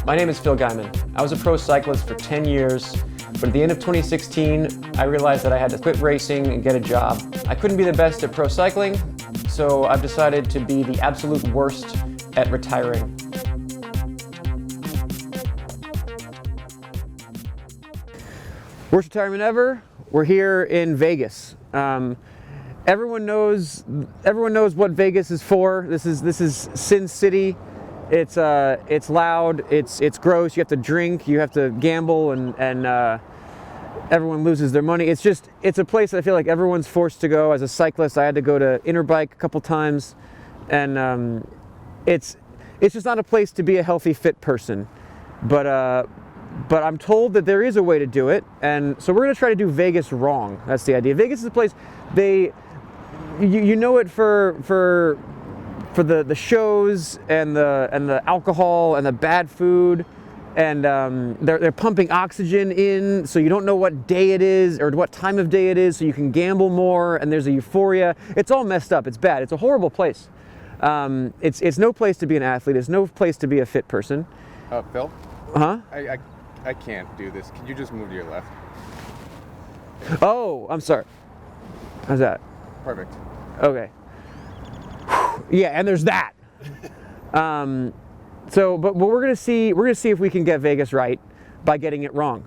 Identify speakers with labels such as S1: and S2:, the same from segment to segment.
S1: My name is Phil Gaimon. I was a pro cyclist for 10 years, but at the end of 2016, I realized that I had to quit racing and get a job. I couldn't be the best at pro cycling, so I've decided to be the absolute worst at retiring. Worst retirement ever. We're here in Vegas. Everyone knows what Vegas is for. This is Sin City. It's loud. It's gross. You have to drink. You have to gamble, and everyone loses their money. It's a place that I feel like everyone's forced to go. As a cyclist, I had to go to Interbike a couple times, and it's just not a place to be a healthy, fit person. But I'm told that there is a way to do it, and so we're gonna try to do Vegas wrong. That's the idea. Vegas is a place you know it for the shows and the alcohol and the bad food, and they're pumping oxygen in, so you don't know what day it is or what time of day it is, so you can gamble more, and there's a euphoria. It's all messed up. It's bad. It's a horrible place. It's no place to be an athlete. It's no place to be a fit person.
S2: Phil?
S1: Huh?
S2: I can't do this. Can you just move to your left?
S1: Oh, I'm sorry. How's that?
S2: Perfect.
S1: Okay. Yeah, and there's that. But we're gonna see if we can get Vegas right by getting it wrong.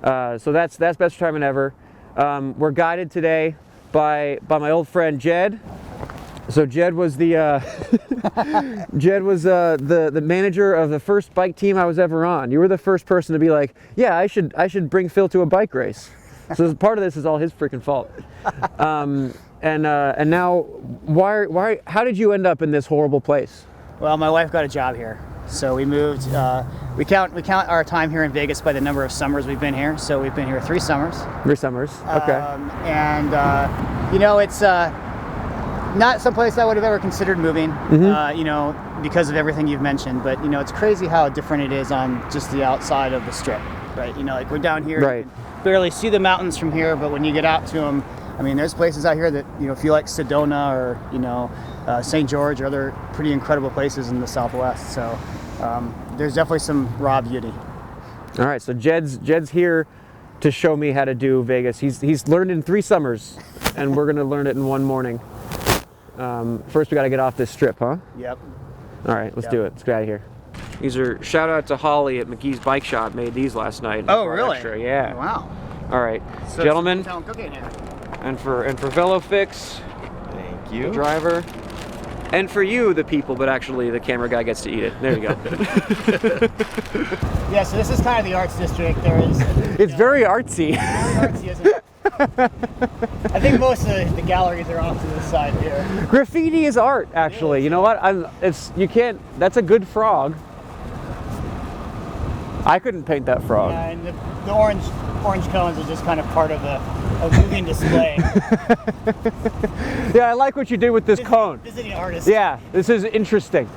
S1: So that's best retirement ever. We're guided today by my old friend Jed. So Jed was the the manager of the first bike team I was ever on. You were the first person to be like, yeah, I should bring Phil to a bike race. So part of this is all his freaking fault. And now, why? How did you end up in this horrible place?
S3: Well, my wife got a job here, so we moved. We count our time here in Vegas by the number of summers we've been here. So we've been here 3 summers.
S1: 3 summers. Okay.
S3: It's not someplace I would have ever considered moving.
S1: Mm-hmm.
S3: Because of everything you've mentioned. But it's crazy how different it is on just the outside of the strip, right? Like we're down here.
S1: Right.
S3: You can barely see the mountains from here, but when you get out to them, I mean, there's places out here that feel like Sedona or St. George or other pretty incredible places in the Southwest. So there's definitely some raw beauty.
S1: All right, so Jed's here to show me how to do Vegas. He's learned in 3 summers, and we're gonna learn it in 1 morning. First, we got to get off this strip, huh?
S3: Yep.
S1: All right, let's do it. Let's get out of here. These are shout out to Holly at McGee's Bike Shop. Made these last night.
S3: Oh, really?
S1: Extra. Yeah.
S3: Wow.
S1: All right, so gentlemen.
S3: Cooking here.
S1: And for VeloFix,
S2: Thank you.
S1: the driver, and for you, the people, but actually the camera guy gets to eat it. There you go.
S3: Yeah, so this is kind of the arts district.
S1: It's very artsy.
S3: Very artsy, isn't it? I think most of the galleries are off to the side here.
S1: Graffiti is art, actually. You know what? That's a good frog. I couldn't paint that frog.
S3: Yeah, and the orange cones are just kind of part of a moving display.
S1: Yeah, I like what you did with this cone.
S3: Visiting artist.
S1: Yeah, this is interesting.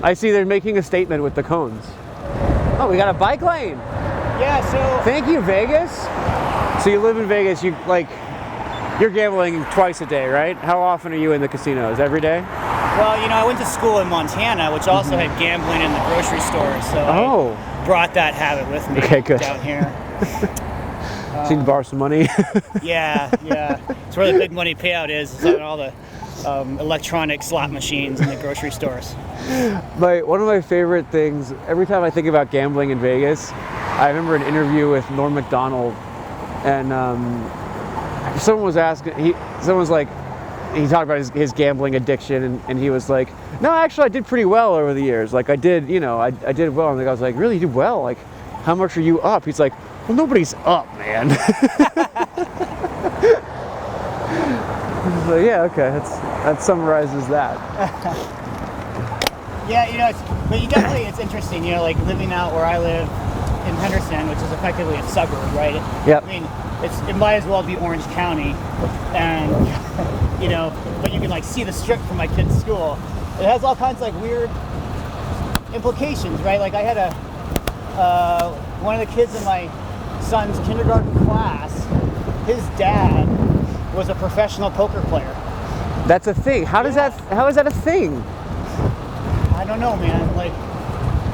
S1: I see they're making a statement with the cones. Oh, we got a bike lane.
S3: Yeah, so...
S1: Thank you, Vegas. So you live in Vegas, you're gambling twice a day, right? How often are you in the casinos? Every day?
S3: Well, I went to school in Montana, which also had gambling in the grocery store, so I brought that habit with me down here.
S1: So you can borrow some money?
S3: Yeah. It's where the big money payout is. It's on all the electronic slot machines in the grocery stores.
S1: One of my favorite things, every time I think about gambling in Vegas, I remember an interview with Norm Macdonald, and someone was asking, he talked about his gambling addiction, and he was like, no, actually I did pretty well over the years. Like I did well. And the guy was like, really, you did well? Like, how much are you up? He's like, well, nobody's up, man. So yeah, okay, that summarizes that.
S3: Yeah, it's interesting, like living out where I live in Henderson, which is effectively a suburb, right?
S1: Yep.
S3: I mean, it might as well be Orange County, and but you can see the strip from my kid's school. It has all kinds of weird implications, right? Like I had one of the kids in my son's kindergarten class, his dad was a professional poker player.
S1: That's a thing. How is that a thing?
S3: I don't know, man.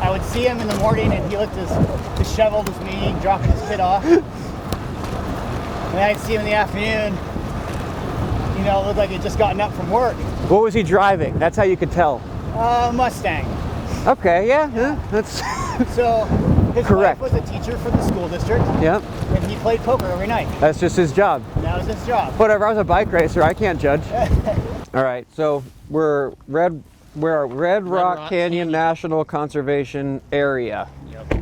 S3: I would see him in the morning and he looked as disheveled as me, dropping his kid off. And then I'd see him in the afternoon, you know, it looked like he'd just gotten up from work.
S1: What was he driving? That's how you could tell.
S3: Mustang.
S1: Okay, yeah, that's
S3: So his
S1: correct.
S3: wife was a teacher for the school district.
S1: Yep.
S3: And he played poker every night.
S1: That's just his job.
S3: And that was his job.
S1: Whatever, I was a bike racer, I can't judge. All right, so we're Red Rock Canyon National Conservation Area.
S3: Yep.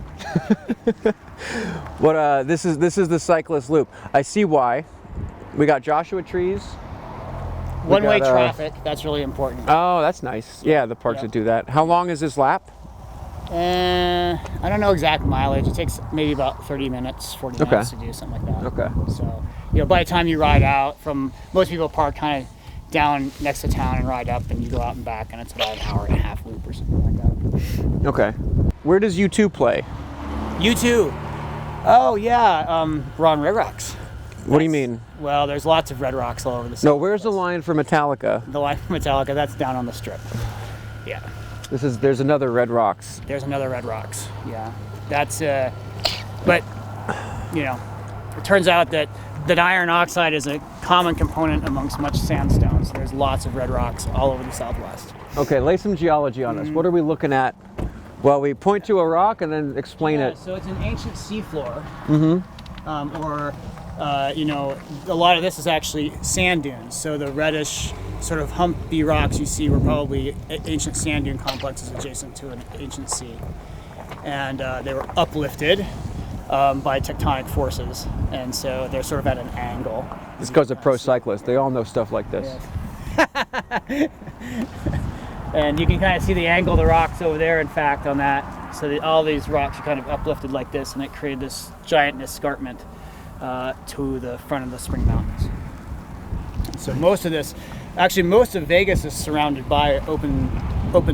S1: What this is the cyclist loop. I see why. We got Joshua trees.
S3: One-way traffic, that's really important.
S1: Oh, that's nice. Yeah, the parks that do that. How long is this lap?
S3: I don't know exact mileage. It takes maybe about 30 minutes, 40 minutes to do something like that.
S1: Okay.
S3: So, you know, by the time you ride out from, most people park kind of down next to town and ride up, and you go out and back, and it's about an hour and a half loop or something like that.
S1: Okay. Where does U2 play?
S3: U2. Oh, yeah. We're on Red Rocks.
S1: What do you mean?
S3: Well, there's lots of Red Rocks all over the
S1: No, where's the line for Metallica?
S3: The line for Metallica, that's down on the strip. Yeah.
S1: There's another Red Rocks.
S3: There's another Red Rocks, yeah. That's, but, you know, it turns out that iron oxide is a common component amongst much sandstone, so there's lots of Red Rocks all over the Southwest.
S1: Okay, lay some geology on us. What are we looking at? Well, we point to a rock and then explain it.
S3: So it's an ancient seafloor, you know, a lot of this is actually sand dunes. So the reddish sort of humpy rocks you see were probably ancient sand dune complexes adjacent to an ancient sea. And they were uplifted by tectonic forces. And so they're sort of at an angle.
S1: This goes to pro cyclists. They all know stuff like this.
S3: Yes. And you can kind of see the angle of the rocks over there, in fact, on that. So all these rocks are kind of uplifted like this, and it created this giant escarpment to the front of the Spring Mountains. So most of this, actually most of Vegas is surrounded by open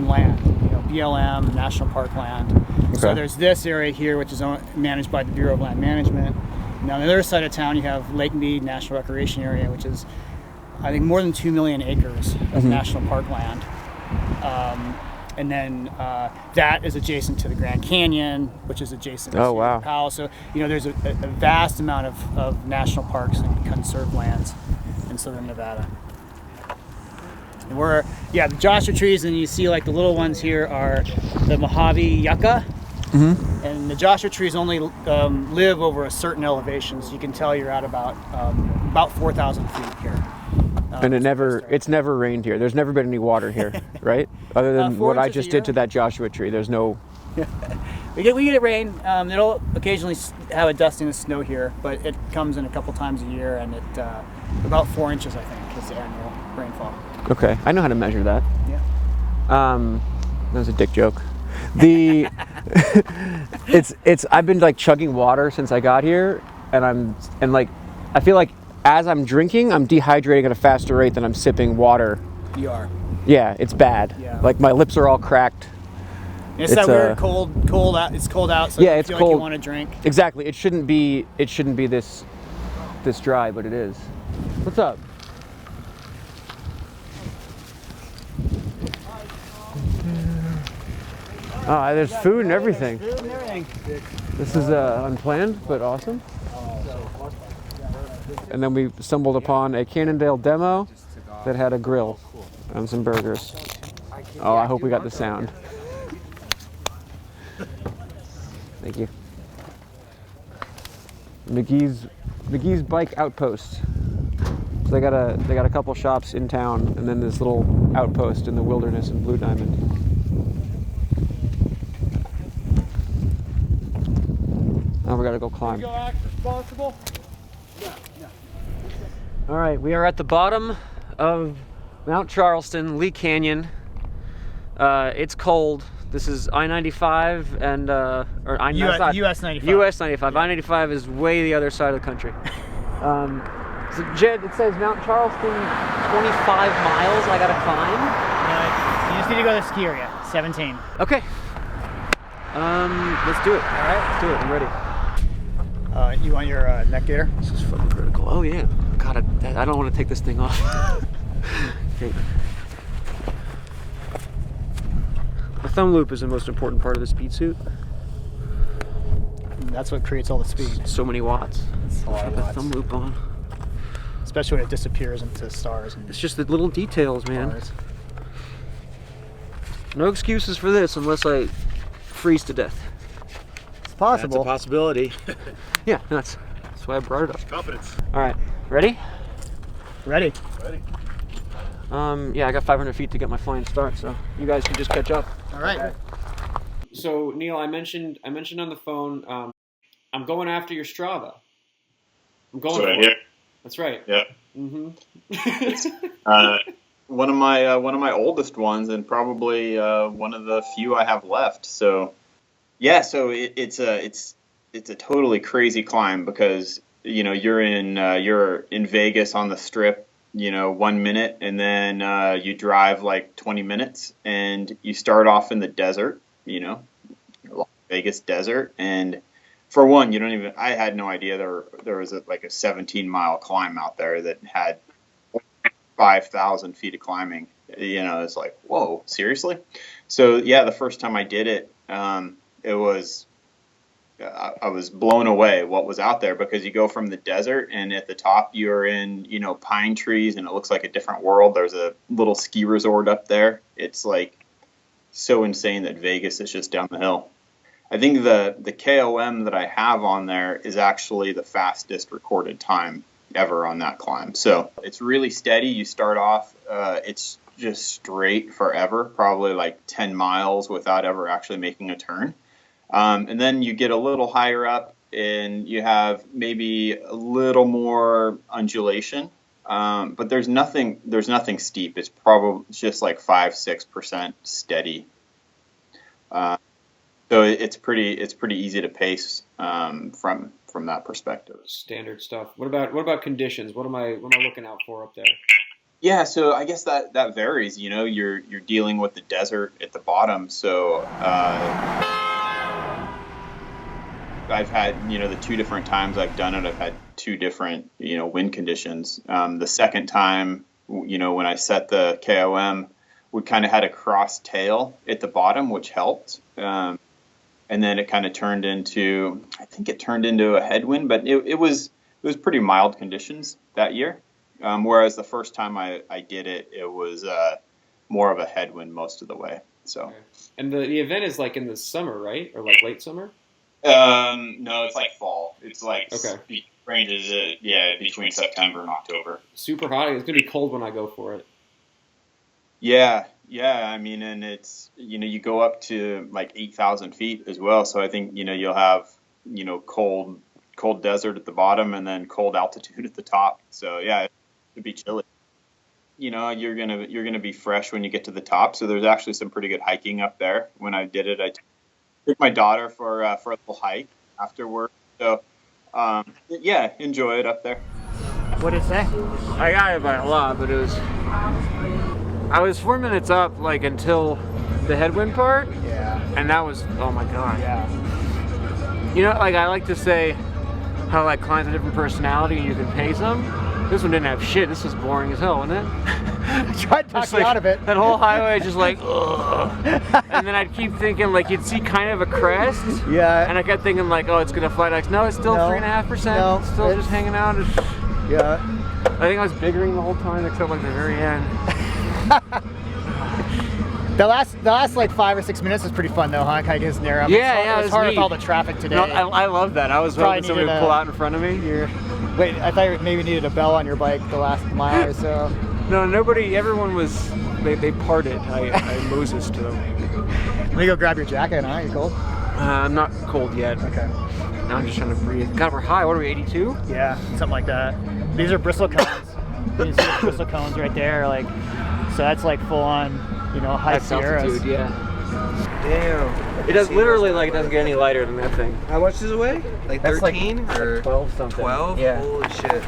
S3: land, you know, BLM, national park land. Okay. So there's this area here, which is managed by the Bureau of Land Management. And on the other side of town, you have Lake Mead National Recreation Area, which is, I think, more than 2 million acres of national park land. And then that is adjacent to the Grand Canyon, which is adjacent to Powell. So, you know, there's a vast amount of national parks and conserved lands in southern Nevada. And the Joshua trees, and you see like the little ones here are the Mojave yucca. And the Joshua trees only live over a certain elevation, so you can tell you're at about 4,000 feet here.
S1: And it's never rained here. There's never been any water here, right? Other than what I just did to that Joshua tree. There's no...
S3: we get it rain. It'll occasionally have a dusting of snow here, but it comes in a couple times a year, and it about 4 inches, I think, is the annual rainfall.
S1: Okay, I know how to measure that.
S3: Yeah.
S1: That was a dick joke. I've been like chugging water since I got here, and I feel like as I'm drinking, I'm dehydrating at a faster rate than I'm sipping water.
S3: You are.
S1: Yeah, it's bad. Yeah. Like my lips are all cracked.
S3: It's that weird cold out. It's cold out, so you feel like you want to drink.
S1: Exactly. It shouldn't be this dry, but it is. What's up? Oh, there's food and everything. This is unplanned, but awesome. And then we stumbled upon a Cannondale demo that had a grill and some burgers. Oh, I hope we got the sound. Thank you. McGee's Bike Outpost. So they got a couple shops in town, and then this little outpost in the wilderness in Blue Diamond. Now we gotta go climb.
S3: Responsible?
S1: All right, we are at the bottom of Mount Charleston, Lee Canyon. It's cold. This is I-95 and
S3: US 95.
S1: US 95. Yeah. I-95 is way the other side of the country. So Jed, it says Mount Charleston, 25 miles I gotta climb.
S3: You just need to go to the ski area, 17.
S1: Okay. Let's do it. All right, let's do it. I'm ready.
S3: You want your neck gaiter?
S1: This is fucking critical. Oh yeah. God, I don't want to take this thing off. Okay. thumb loop is the most important part of the speed suit.
S3: That's what creates all the speed.
S1: So many watts.
S3: It's a lot of
S1: Put the
S3: watts.
S1: thumb loop on.
S3: Especially when it disappears into stars and
S1: It's just the little details, man.
S3: bars.
S1: No excuses for this unless I freeze to death.
S3: It's possible.
S4: That's a possibility.
S1: Yeah, that's why I brought it up.
S4: Confidence.
S1: All right, ready?
S3: Ready.
S4: Ready.
S1: Yeah, I got 500 feet to get my flying start, so you guys can just catch up.
S3: All right.
S1: So Neil, I mentioned on the phone, I'm going after your Strava. I'm going
S5: So
S1: for
S5: here,
S1: it. That's right.
S5: yeah.
S1: Mm-hmm.
S5: One of my oldest ones, and probably one of the few I have left. So, yeah. So it's a totally crazy climb because you're in Vegas on the Strip, 1 minute, and then you drive like 20 minutes, and you start off in the desert, Las Vegas desert, and for one, I had no idea there was a 17-mile climb out there that had 5,000 feet of climbing. It's like, whoa, seriously? So yeah, the first time I did it, it was, I was blown away what was out there, because you go from the desert and at the top you're in, pine trees, and it looks like a different world. There's a little ski resort up there. It's like so insane that Vegas is just down the hill. I think the KOM that I have on there is actually the fastest recorded time ever on that climb. So it's really steady. You start off, it's just straight forever, probably like 10 miles without ever actually making a turn. And then you get a little higher up and you have maybe a little more undulation. But there's nothing steep. It's probably just like 5-6% steady. So it's pretty easy to pace from that perspective.
S1: Standard stuff. What about conditions? What am I looking out for up there?
S5: Yeah, so I guess that varies. You're dealing with the desert at the bottom, so I've had the 2 different times I've done it. I've had 2 different wind conditions. The second time, when I set the KOM, we kind of had a cross tail at the bottom, which helped. And then it kind of turned into a headwind, but it was pretty mild conditions that year. Whereas the first time I did it, it was more of a headwind most of the way. So.
S1: Okay. And the event is like in the summer, right? Or like late summer?
S5: No, it's like fall. It's like
S1: okay.
S5: Ranges between September and October.
S1: Super hot. It's gonna be cold when I go for it.
S5: Yeah. I mean, and it's you go up to like 8,000 feet as well. So I think you'll have cold desert at the bottom and then cold altitude at the top. So yeah, it'd be chilly. You're gonna be fresh when you get to the top. So there's actually some pretty good hiking up there. When I did it, I took my daughter for a little hike afterward. So yeah, enjoy it up there.
S3: What did it say?
S1: I got it by a lot, but I was 4 minutes up like until the headwind part.
S3: Yeah.
S1: And that was, oh my god.
S3: Yeah.
S1: Like I like to say how like clients have different personality and you can pace them. This one didn't have shit. This was boring as hell, wasn't it?
S3: I tried to talk you out of it.
S1: That whole highway just like, ugh. And then I'd keep thinking like you'd see kind of a crest.
S3: Yeah.
S1: And I kept thinking like, oh, it's gonna fly next. No, it's still 3.5%.
S3: No,
S1: it's still just hanging out.
S3: Yeah.
S1: I think I was biggering the whole time except like the very end.
S3: The last like 5 or 6 minutes was pretty fun though, huh? Kind of gets narrow.
S1: Yeah,
S3: it was hard with
S1: neat.
S3: all the traffic today.
S1: No, I love that. I was hoping somebody would pull out in front of me.
S3: Wait, I thought you maybe needed a bell on your bike the last mile or so.
S1: No, nobody. Everyone was. They parted. I Moses to them.
S3: Let me go grab your jacket, huh? You cold?
S1: I'm not cold yet.
S3: Okay.
S1: Now I'm just trying to breathe. God, we're high. What are we? 82?
S3: Yeah, something like that. These are bristle cones. You see the bristle cones right there, like. So that's like full on, high
S1: That's
S3: Sierras.
S1: altitude, yeah.
S4: Damn.
S1: It does literally like it doesn't get any lighter than that thing.
S4: How much does it weigh? Like
S1: That's
S4: 13 or
S1: 12 something.
S4: 12?
S1: Yeah.
S4: Holy shit.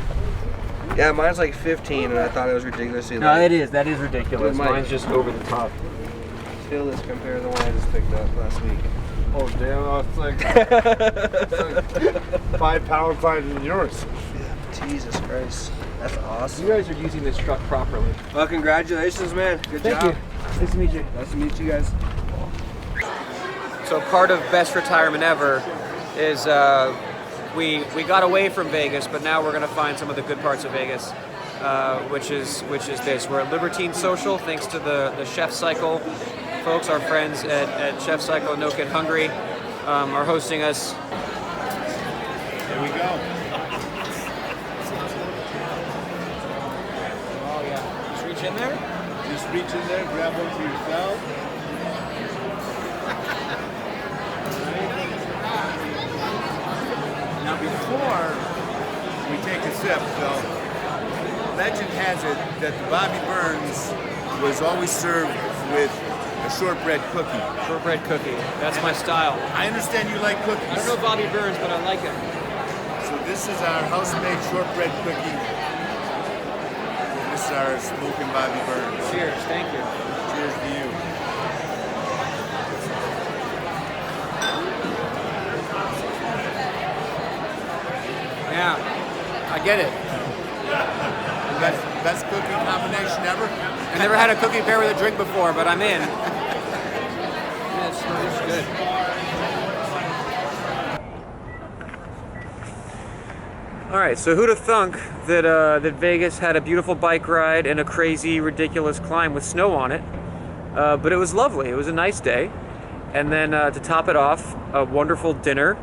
S4: Yeah, mine's like 15, and I thought it was ridiculously
S1: No,
S4: light.
S1: it is. That is ridiculous.
S4: Dude,
S1: Mine's just over the top.
S4: Feel this compared to the one I just picked up last week.
S2: Oh damn! It's like 5 power climbs than yours.
S4: Yeah, Jesus Christ. That's awesome.
S1: You guys are using this truck properly.
S4: Well, congratulations, man. Good
S1: Thank
S4: job.
S1: you. Nice to meet you.
S4: Nice to meet you guys.
S1: So part of best retirement ever is we got away from Vegas, but now we're gonna find some of the good parts of Vegas, which is this. We're at Libertine Social, thanks to the Chef Cycle folks, our friends at Chef Cycle No Kid Hungry, are hosting us.
S2: Here we go.
S1: Oh yeah, just reach in there.
S2: Just reach in there, grab one for yourself. Now before we take a sip, though, legend has it that the Bobby Burns was always served with a shortbread cookie.
S1: Shortbread cookie. That's my style.
S2: I understand you like cookies.
S1: I don't know Bobby Burns, but I like him.
S2: So this is our house-made shortbread cookie. This is our smoking Bobby Burns.
S1: Cheers. Thank you.
S2: Cheers to you.
S1: Yeah, I get it.
S2: Best cookie combination ever.
S1: I never had a cookie pair with a drink before, but I'm in. It's good. All right, so who'd have thunk that that Vegas had a beautiful bike ride and a crazy, ridiculous climb with snow on it? But it was lovely. It was a nice day, and then to top it off, a wonderful dinner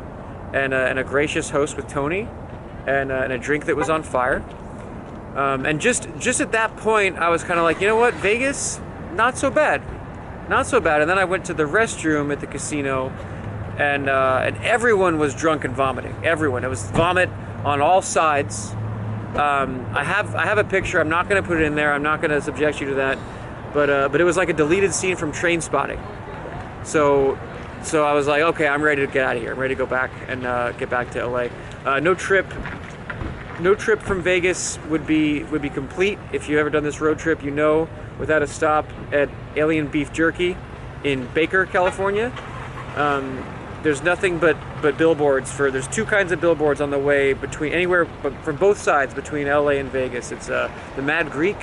S1: and a gracious host with Tony, and a drink that was on fire. And just at that point, I was kind of like, you know what, Vegas, not so bad, not so bad. And then I went to the restroom at the casino, and everyone was drunk and vomiting. Everyone, it was vomit on all sides. I have a picture. I'm not going to put it in there. I'm not going to subject you to that. But it was like a deleted scene from Train Spotting. So I was like, okay, I'm ready to get out of here. I'm ready to go back and get back to LA. No trip from Vegas would be complete. If you've ever done this road trip, you know, without a stop at Alien Beef Jerky in Baker, California. There's nothing but billboards there's two kinds of billboards on the way between anywhere, but from both sides between LA and Vegas. It's the Mad Greek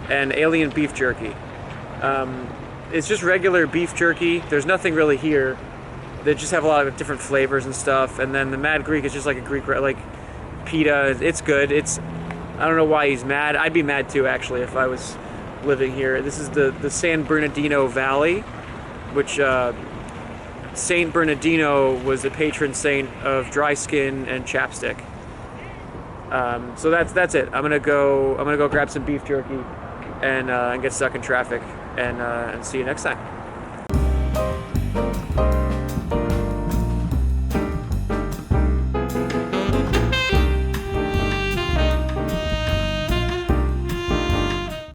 S1: and Alien Beef Jerky. It's just regular beef jerky. There's nothing really here. They just have a lot of different flavors and stuff. And then the Mad Greek is just like a Greek, like pita. It's good. I don't know why he's mad. I'd be mad too, actually, if I was living here. This is the San Bernardino Valley, which Saint Bernardino was the patron saint of dry skin and chapstick. So that's it. I'm gonna go grab some beef jerky and get stuck in traffic and see you next time.